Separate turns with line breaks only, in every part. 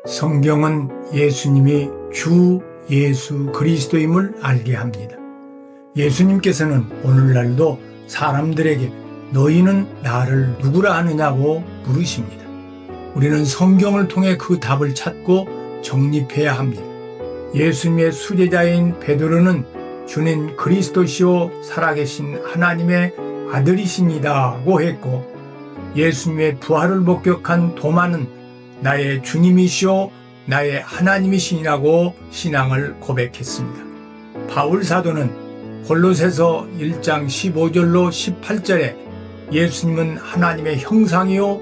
성경은 예수님이 주 예수 그리스도임을 알게 합니다. 예수님께서는 오늘날도 사람들에게 너희는 나를 누구라 하느냐고 물으십니다. 우리는 성경을 통해 그 답을 찾고 정립해야 합니다. 예수님의 수제자인 베드로는 주는 그리스도시요 살아계신 하나님의 아들이시니다고 했고, 예수님의 부활을 목격한 도마는 나의 주님이시오 나의 하나님이시니라고 신앙을 고백했습니다. 바울 사도는 골로새서 1장 15절로 18절에 예수님은 하나님의 형상이요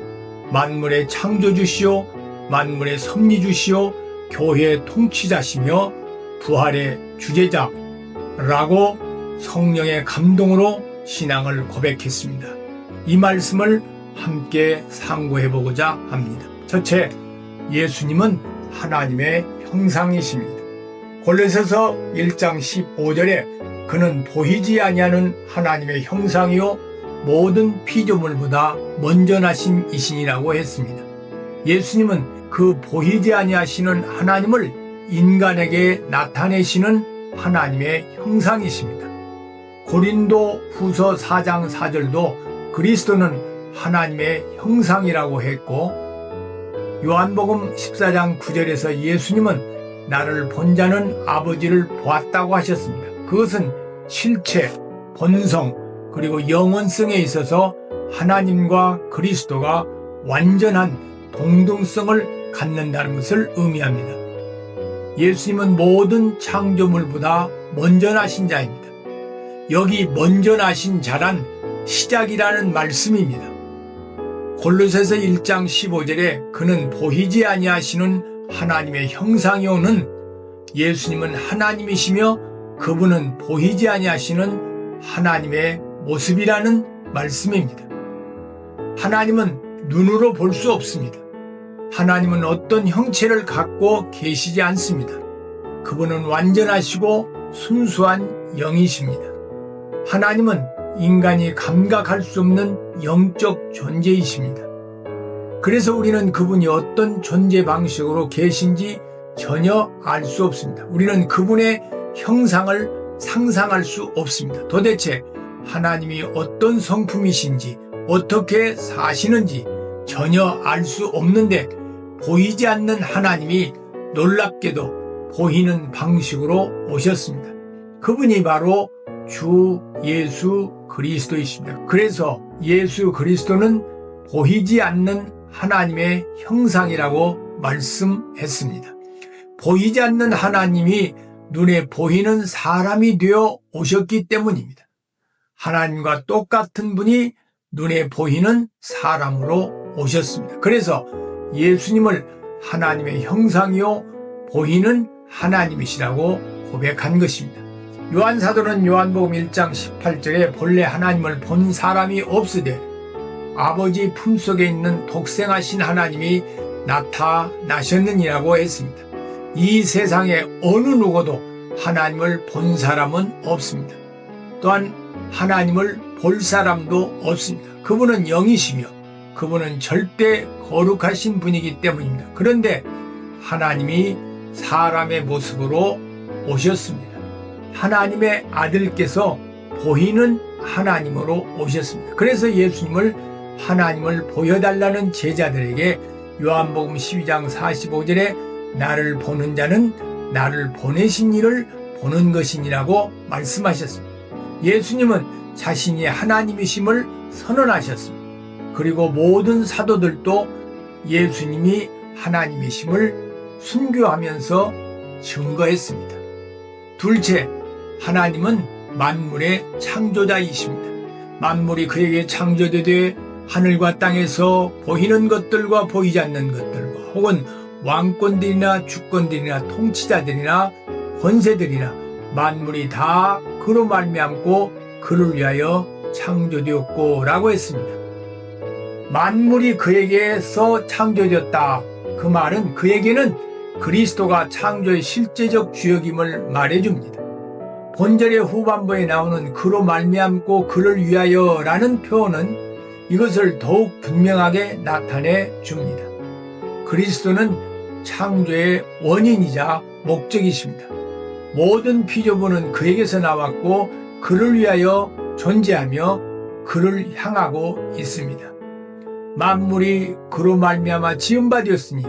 만물의 창조주시요 만물의 섭리주시요 교회의 통치자시며 부활의 주제자라고 성령의 감동으로 신앙을 고백했습니다. 이 말씀을 함께 상고해보고자 합니다. 첫째, 예수님은 하나님의 형상이십니다. 골로새서 1장 15절에 그는 보이지 아니하는 하나님의 형상이요 모든 피조물보다 먼저 나신 이신이라고 했습니다. 예수님은 그 보이지 아니하시는 하나님을 인간에게 나타내시는 하나님의 형상이십니다. 고린도 후서 4장 4절도 그리스도는 하나님의 형상이라고 했고, 요한복음 14장 9절에서 예수님은 나를 본 자는 아버지를 보았다고 하셨습니다. 그것은 실체, 본성, 그리고 영원성에 있어서 하나님과 그리스도가 완전한 동등성을 갖는다는 것을 의미합니다. 예수님은 모든 창조물보다 먼저 나신 자입니다. 여기 먼저 나신 자란 시작이라는 말씀입니다. 골로새서 1장 15절에 그는 보이지 아니하시는 하나님의 형상이오는 예수님은 하나님이시며 그분은 보이지 아니하시는 하나님의 모습이라는 말씀입니다. 하나님은 눈으로 볼 수 없습니다. 하나님은 어떤 형체를 갖고 계시지 않습니다. 그분은 완전하시고 순수한 영이십니다. 하나님은 인간이 감각할 수 없는 영적 존재이십니다. 그래서 우리는 그분이 어떤 존재 방식으로 계신지 전혀 알 수 없습니다. 우리는 그분의 형상을 상상할 수 없습니다. 도대체 하나님이 어떤 성품이신지 어떻게 사시는지 전혀 알 수 없는데, 보이지 않는 하나님이 놀랍게도 보이는 방식으로 오셨습니다. 그분이 바로 주 예수 그리스도이십니다. 그래서 예수 그리스도는 보이지 않는 하나님의 형상이라고 말씀했습니다. 보이지 않는 하나님이 눈에 보이는 사람이 되어 오셨기 때문입니다. 하나님과 똑같은 분이 눈에 보이는 사람으로 오셨습니다. 그래서 예수님을 하나님의 형상이요 보이는 하나님이시라고 고백한 것입니다. 요한 사도는 요한복음 1장 18절에 본래 하나님을 본 사람이 없으되 아버지 품속에 있는 독생하신 하나님이 나타나셨느니라고 했습니다. 이 세상에 어느 누구도 하나님을 본 사람은 없습니다. 또한 하나님을 볼 사람도 없습니다. 그분은 영이시며 그분은 절대 거룩하신 분이기 때문입니다. 그런데 하나님이 사람의 모습으로 오셨습니다. 하나님의 아들께서 보이는 하나님으로 오셨습니다. 그래서 예수님을 하나님을 보여달라는 제자들에게 요한복음 12장 45절에 나를 보는 자는 나를 보내신 이를 보는 것이니라고 말씀하셨습니다. 예수님은 자신이 하나님이심을 선언하셨습니다. 그리고 모든 사도들도 예수님이 하나님이심을 순교하면서 증거했습니다. 둘째, 하나님은 만물의 창조자이십니다. 만물이 그에게 창조되되 하늘과 땅에서 보이는 것들과 보이지 않는 것들과 혹은 왕권들이나 주권들이나 통치자들이나 권세들이나 만물이 다 그로 말미암고 그를 위하여 창조되었고 라고 했습니다. 만물이 그에게서 창조되었다. 그 말은 그에게는 그리스도가 창조의 실제적 주역임을 말해줍니다. 본절의 후반부에 나오는 그로 말미암고 그를 위하여 라는 표현은 이것을 더욱 분명하게 나타내 줍니다. 그리스도는 창조의 원인이자 목적이십니다. 모든 피조물은 그에게서 나왔고 그를 위하여 존재하며 그를 향하고 있습니다. 만물이 그로 말미암아 지은 바 되었으니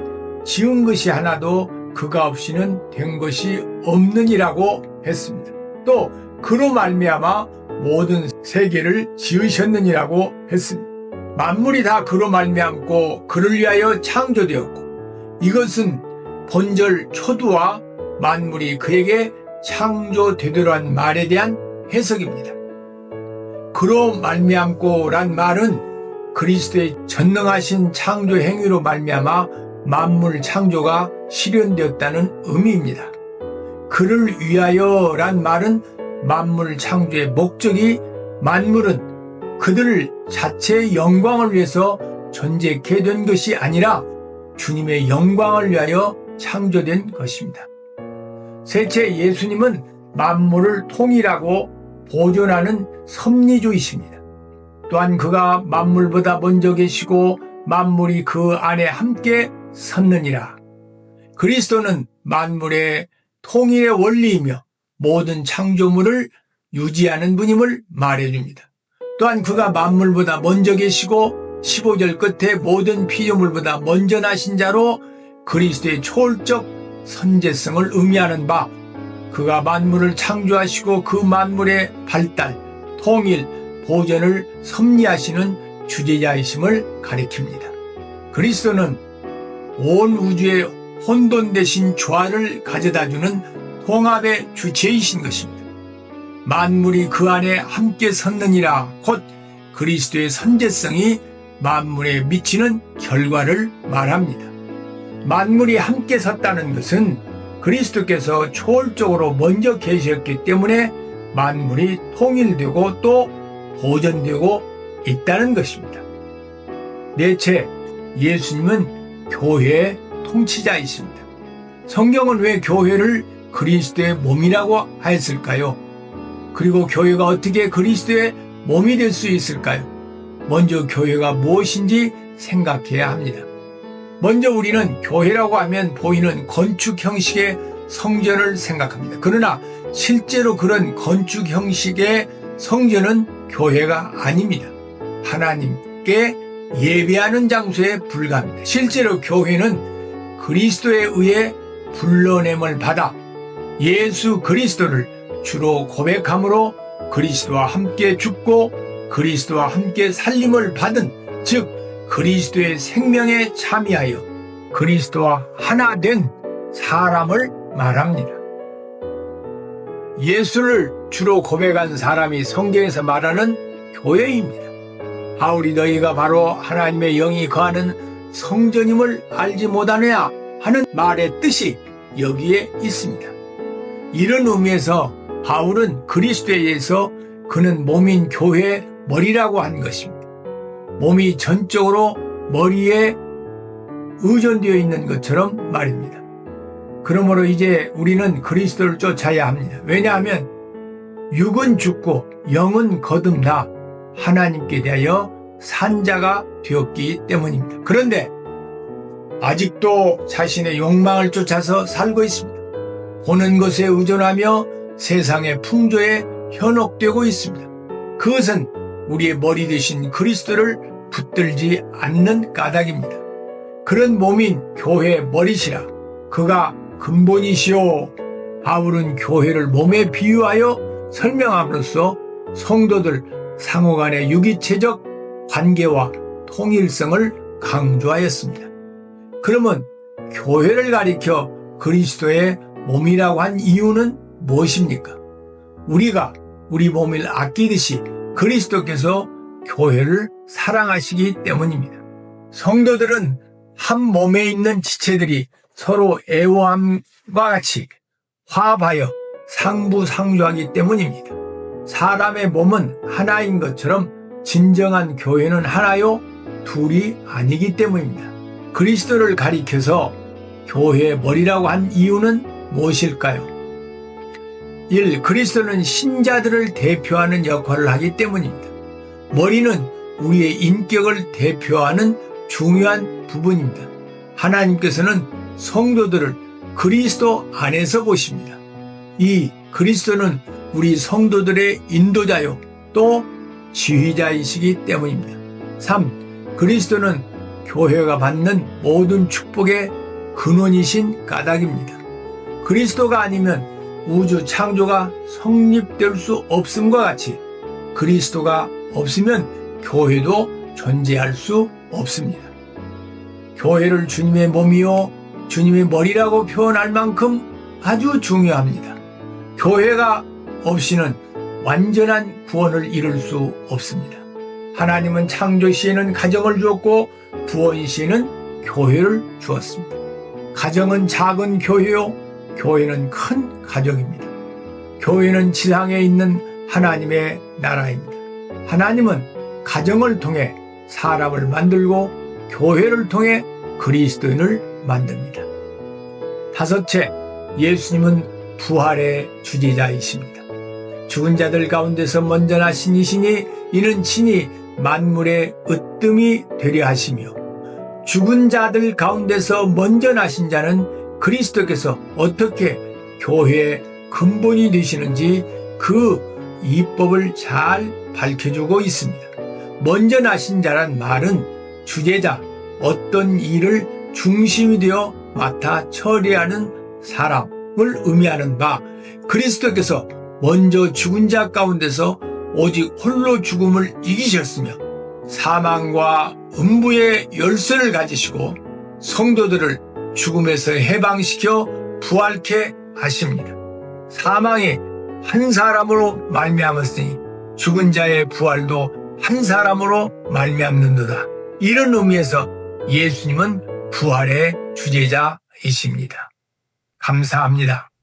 지은 것이 하나도 그가 없이는 된 것이 없느니라고 했습니다. 또 그로 말미암아 모든 세계를 지으셨느니라고 했습니다. 만물이 다 그로 말미암고 그를 위하여 창조되었고 이것은 본절 초두와 만물이 그에게 창조되더란 말에 대한 해석입니다. 그로 말미암고란 말은 그리스도의 전능하신 창조 행위로 말미암아 만물 창조가 실현되었다는 의미입니다. 그를 위하여란 말은 만물 창조의 목적이 만물은 그들 자체의 영광을 위해서 존재케 된 것이 아니라 주님의 영광을 위하여 창조된 것입니다. 셋째, 예수님은 만물을 통일하고 보존하는 섭리주이십니다. 또한 그가 만물보다 먼저 계시고 만물이 그 안에 함께 섰느니라. 그리스도는 만물의 통일의 원리이며 모든 창조물을 유지하는 분임을 말해줍니다. 또한 그가 만물보다 먼저 계시고 15절 끝에 모든 피조물보다 먼저 나신 자로 그리스도의 초월적 선제성을 의미하는 바 그가 만물을 창조하시고 그 만물의 발달, 통일, 보존을 섭리하시는 주재자이심을 가리킵니다. 그리스도는 온 우주의 혼돈 대신 조화를 가져다주는 통합의 주체이신 것입니다. 만물이 그 안에 함께 섰느니라 곧 그리스도의 선제성이 만물에 미치는 결과를 말합니다. 만물이 함께 섰다는 것은 그리스도께서 초월적으로 먼저 계셨기 때문에 만물이 통일되고 또 보존되고 있다는 것입니다. 넷째, 예수님은 교회의 통치자이십니다. 성경은 왜 교회를 그리스도의 몸이라고 하였을까요? 그리고 교회가 어떻게 그리스도의 몸이 될 수 있을까요? 먼저 교회가 무엇인지 생각해야 합니다. 먼저 우리는 교회라고 하면 보이는 건축 형식의 성전을 생각합니다. 그러나 실제로 그런 건축 형식의 성전은 교회가 아닙니다. 하나님께 예배하는 장소에 불과합니다. 실제로 교회는 그리스도에 의해 불러냄을 받아 예수 그리스도를 주로 고백함으로 그리스도와 함께 죽고 그리스도와 함께 살림을 받은 즉 그리스도의 생명에 참여하여 그리스도와 하나 된 사람을 말합니다. 예수를 주로 고백한 사람이 성경에서 말하는 교회입니다. 바울이 너희가 바로 하나님의 영이 거하는 성전임을 알지 못하느냐 하는 말의 뜻이 여기에 있습니다. 이런 의미에서 바울은 그리스도에 의해서 그는 몸인 교회의 머리라고 한 것입니다. 몸이 전적으로 머리에 의존되어 있는 것처럼 말입니다. 그러므로 이제 우리는 그리스도를 쫓아야 합니다. 왜냐하면 육은 죽고 영은 거듭나 하나님께 대하여 산 자가 되었기 때문입니다. 그런데 아직도 자신의 욕망을 쫓아서 살고 있습니다. 보는 것에 의존하며 세상의 풍조에 현혹되고 있습니다. 그것은 우리의 머리 대신 그리스도를 붙들지 않는 까닭입니다. 그런 몸인 교회의 머리시라 그가 근본이시오. 바울은 교회를 몸에 비유하여 설명함으로써 성도들 상호간의 유기체적 관계와 통일성을 강조하였습니다. 그러면 교회를 가리켜 그리스도의 몸이라고 한 이유는 무엇입니까? 우리가 우리 몸을 아끼듯이 그리스도께서 교회를 사랑하시기 때문입니다. 성도들은 한 몸에 있는 지체들이 서로 애호함과 같이 화합하여 상부상조하기 때문입니다. 사람의 몸은 하나인 것처럼 진정한 교회는 하나요 둘이 아니기 때문입니다. 그리스도를 가리켜서 교회의 머리라고 한 이유는 무엇일까요? 1. 그리스도는 신자들을 대표하는 역할을 하기 때문입니다. 머리는 우리의 인격을 대표하는 중요한 부분입니다. 하나님께서는 성도들을 그리스도 안에서 보십니다. 이 그리스도는 우리 성도들의 인도자요 또 지휘자이시기 때문입니다. 3. 그리스도는 교회가 받는 모든 축복의 근원이신 까닭입니다. 그리스도가 아니면 우주 창조가 성립될 수 없음과 같이 그리스도가 없으면 교회도 존재할 수 없습니다. 교회를 주님의 몸이요 주님의 머리라고 표현할 만큼 아주 중요합니다. 교회가 없이는 완전한 구원을 이룰 수 없습니다. 하나님은 창조 시에는 가정을 주었고 구원 시에는 교회를 주었습니다. 가정은 작은 교회요, 교회는 큰 가정입니다. 교회는 지상에 있는 하나님의 나라입니다. 하나님은 가정을 통해 사람을 만들고 교회를 통해 그리스도인을 만듭니다. 다섯째, 예수님은 부활의 주재자이십니다. 죽은 자들 가운데서 먼저 나신 이시니 이는 친히 만물의 으뜸이 되려 하시며, 죽은 자들 가운데서 먼저 나신 자는 그리스도께서 어떻게 교회의 근본이 되시는지 그 이법을 잘 밝혀주고 있습니다. 먼저 나신 자란 말은 주재자, 어떤 일을 중심이 되어 맡아 처리하는 사람을 의미하는 바, 그리스도께서 먼저 죽은 자 가운데서 오직 홀로 죽음을 이기셨으며 사망과 음부의 열쇠를 가지시고 성도들을 죽음에서 해방시켜 부활케 하십니다. 사망이 한 사람으로 말미암았으니 죽은 자의 부활도 한 사람으로 말미암는도다. 이런 의미에서 예수님은 부활의 주재자이십니다. 감사합니다.